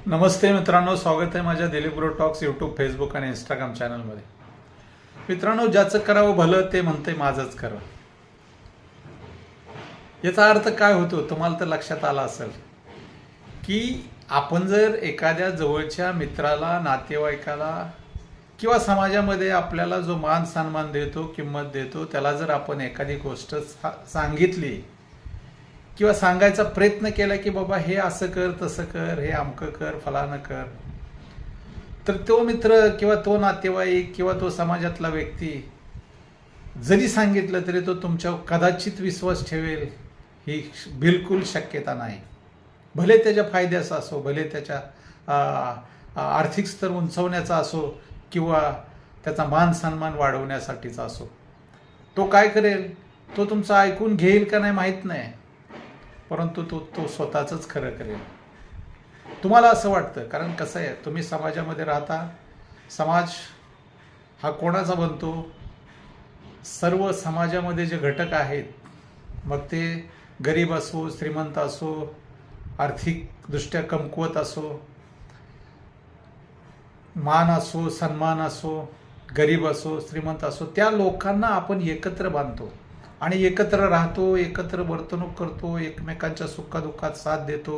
नमस्ते मित्रांनो, स्वागत आहे माझ्या Dilip bro talks YouTube, Facebook आणि इंस्टाग्राम चॅनलमध्ये. मित्रांनो, ज्याचं करावं भलं ते म्हणते माझंच करा. याचा अर्थ काय होतो तुम्हाला तर लक्षात आला असेल की आपण जर एखाद्या जवळच्या मित्राला, नातेवाईकाला किंवा समाजामध्ये आपल्याला जो मान सन्मान देतो, किंमत देतो, त्याला जर आपण एखादी गोष्ट सांगितली किंवा सांगायचा प्रयत्न केला की बाबा हे असं कर, तसं कर, हे अमकं कर, फलानं कर, तर तो मित्र किंवा तो नातेवाईक किंवा तो समाजातला व्यक्ती जरी सांगितलं तरी तो तुमच्यावर कदाचित विश्वास ठेवेल ही बिलकुल शक्यता नाही. भले त्याच्या फायद्याचा असो, भले त्याच्या आर्थिक स्तर उंचवण्याचा असो किंवा त्याचा मान सन्मान वाढवण्यासाठीचा असो, तो काय करेल, तो तुमचं ऐकून घेईल का नाही माहीत नाही, परंतु तो स्वतःच खरं करेल. तुम्हाला असं वाटतं, कारण कसं आहे, तुम्ही समाजामध्ये राहता. समाज हा कोणाचा बनतो? सर्व समाजामध्ये जे घटक आहेत, मग ते गरीब असो, श्रीमंत असो, आर्थिकदृष्ट्या कमकुवत असो, मान असो, सन्मान असो, गरीब असो, श्रीमंत असो, त्या लोकांना आपण एकत्र बांधतो आणि एकत्र राहतो, एकत्र वर्तणूक करतो, एकमेकांच्या सुखदुःखात साथ देतो.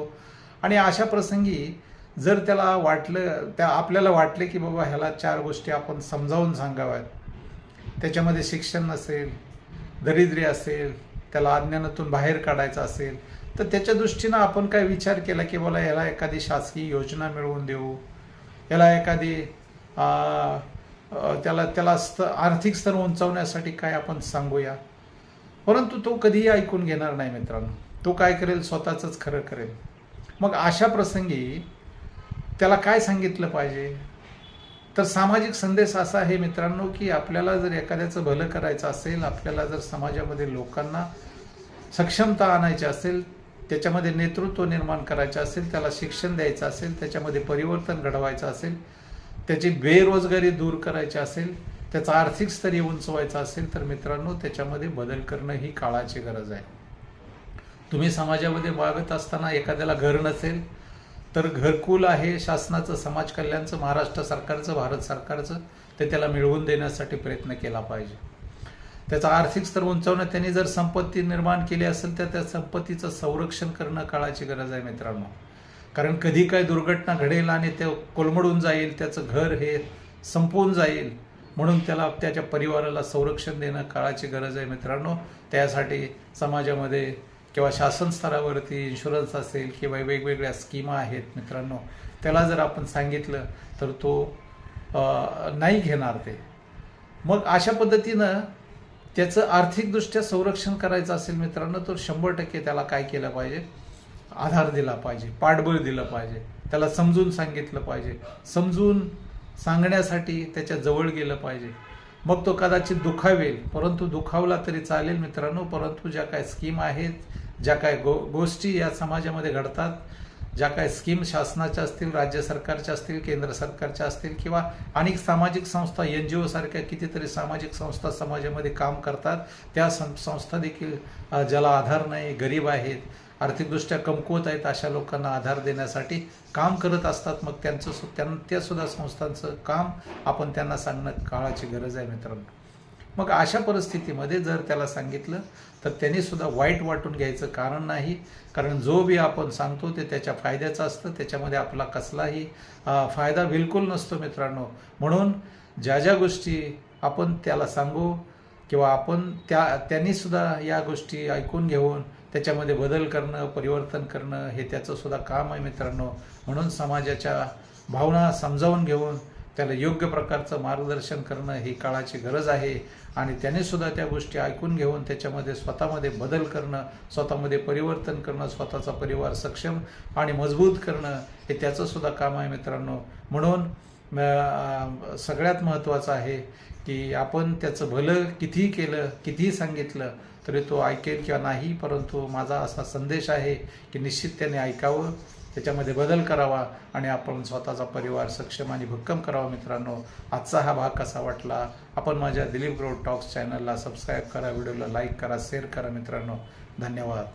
आणि अशा प्रसंगी जर त्याला आपल्याला वाटले की बाबा ह्याला चार गोष्टी आपण समजावून सांगाव्यात, त्याच्यामध्ये शिक्षण नसेल, दरिद्री असेल, त्याला अज्ञानातून बाहेर काढायचं असेल, तर त्याच्या दृष्टीनं आपण काय विचार केला की बोला ह्याला एखादी शासकीय योजना मिळवून देऊ, याला एखादी त्याला आर्थिक स्तर उंचावण्यासाठी काय आपण सांगूया. परंतु तो कधीही ऐकून घेणार नाही मित्रांनो. तो काय करेल, स्वतःच खरं करेल. मग अशा प्रसंगी त्याला काय सांगितलं पाहिजे? तर सामाजिक संदेश असा आहे मित्रांनो की आपल्याला जर एखाद्याचं भलं करायचं असेल, आपल्याला जर समाजामध्ये लोकांना सक्षमता आणायची असेल, त्याच्यामध्ये नेतृत्व निर्माण करायचं असेल, त्याला शिक्षण द्यायचं असेल, त्याच्यामध्ये परिवर्तन घडवायचं असेल, त्याची बेरोजगारी दूर करायची असेल, त्याचा आर्थिक स्तरी उंचवायचा असेल, तर मित्रांनो त्याच्यामध्ये बदल करणं ही काळाची गरज आहे. तुम्ही समाजामध्ये वागत असताना एखाद्याला घर नसेल तर घरकुल आहे शासनाचं, समाज कल्याणचं, महाराष्ट्र सरकारचं, भारत सरकारचं, ते त्याला मिळवून देण्यासाठी प्रयत्न केला पाहिजे. त्याचा आर्थिक स्तर उंचावणं, त्यांनी जर संपत्ती निर्माण केली असेल तर त्या संपत्तीचं संरक्षण करणं काळाची गरज आहे मित्रांनो. कारण कधी काय दुर्घटना घडेल आणि ते कोलमडून जाईल, त्याचं घर हे संपवून जाईल, म्हणून त्याला त्याच्या परिवाराला संरक्षण देणं काळाची गरज आहे मित्रांनो. त्यासाठी समाजामध्ये किंवा शासन स्तरावरती इन्शुरन्स असेल किंवा वेगवेगळ्या स्कीमा आहेत मित्रांनो, त्याला जर आपण सांगितलं तर तो नाही घेणार ते. मग अशा पद्धतीनं त्याचं आर्थिकदृष्ट्या संरक्षण करायचं असेल मित्रांनो, तर 100% त्याला काय केलं पाहिजे, आधार दिला पाहिजे, पाठबळ दिलं पाहिजे, त्याला समजून सांगितलं पाहिजे. समजून सांगण्यासाठी त्याच्या जवळ गेलं पाहिजे. मग तो कदाचित दुखावेल, परंतु दुखावला तरी चालेल मित्रांनो. परंतु ज्या काय स्कीम आहेत, ज्या काय गोष्टी या समाजामध्ये घडतात, ज्या काय स्कीम शासनाच्या असतील, राज्य सरकारच्या असतील, केंद्र सरकारच्या असतील किंवा अनेक सामाजिक संस्था, NGO सारख्या कितीतरी सामाजिक संस्था समाजामध्ये काम करतात, त्या संस्था देखील ज्याला आधार नाही, गरीब आहेत, आर्थिकदृष्ट्या कमकुवत आहेत, अशा लोकांना आधार देण्यासाठी काम करत असतात. मग त्या सुद्धा संस्थांचं काम आपण त्यांना सांगणं काळाची गरज आहे मित्रांनो. मग अशा परिस्थितीमध्ये जर त्याला सांगितलं तर त्यांनी सुद्धा वाईट वाटून घ्यायचं कारण नाही. कारण जो बी आपण सांगतो ते त्याच्या फायद्याचं असतं, त्याच्यामध्ये आपला कसलाही फायदा बिलकुल नसतो मित्रांनो. म्हणून ज्या ज्या गोष्टी आपण त्याला सांगू किंवा आपण त्यांनी सुद्धा या गोष्टी ऐकून घेऊन त्याच्यामध्ये बदल करणं, परिवर्तन करणं हे त्याचं सुद्धा काम आहे मित्रांनो. म्हणून समाजाच्या भावना समजावून घेऊन त्याला योग्य प्रकारचं मार्गदर्शन करणं ही काळाची गरज आहे. आणि त्याने सुद्धा त्या गोष्टी ऐकून घेऊन त्याच्यामध्ये स्वतःमध्ये बदल करणं, स्वतःमध्ये परिवर्तन करणं, स्वतःचा परिवार सक्षम आणि मजबूत करणं हे त्याचं सुद्धा काम आहे मित्रांनो. म्हणून सगळ्यात महत्त्वाचं आहे की आपण त्याचं भलं कितीही केलं, कितीही सांगितलं तरी तो ऐकेल किंवा नाही, परंतु माझा असा संदेश आहे की निश्चित त्याने ऐकावं, त्याच्यामध्ये बदल करावा आणि आपण स्वतःचा परिवार सक्षम आणि भक्कम करावा मित्रांनो. आजचा हा भाग कसा वाटला, आपण माझ्या दिलीप ब्रो टॉक्स चॅनलला सबस्क्राईब करा, व्हिडिओला लाईक करा, शेअर करा मित्रांनो. धन्यवाद.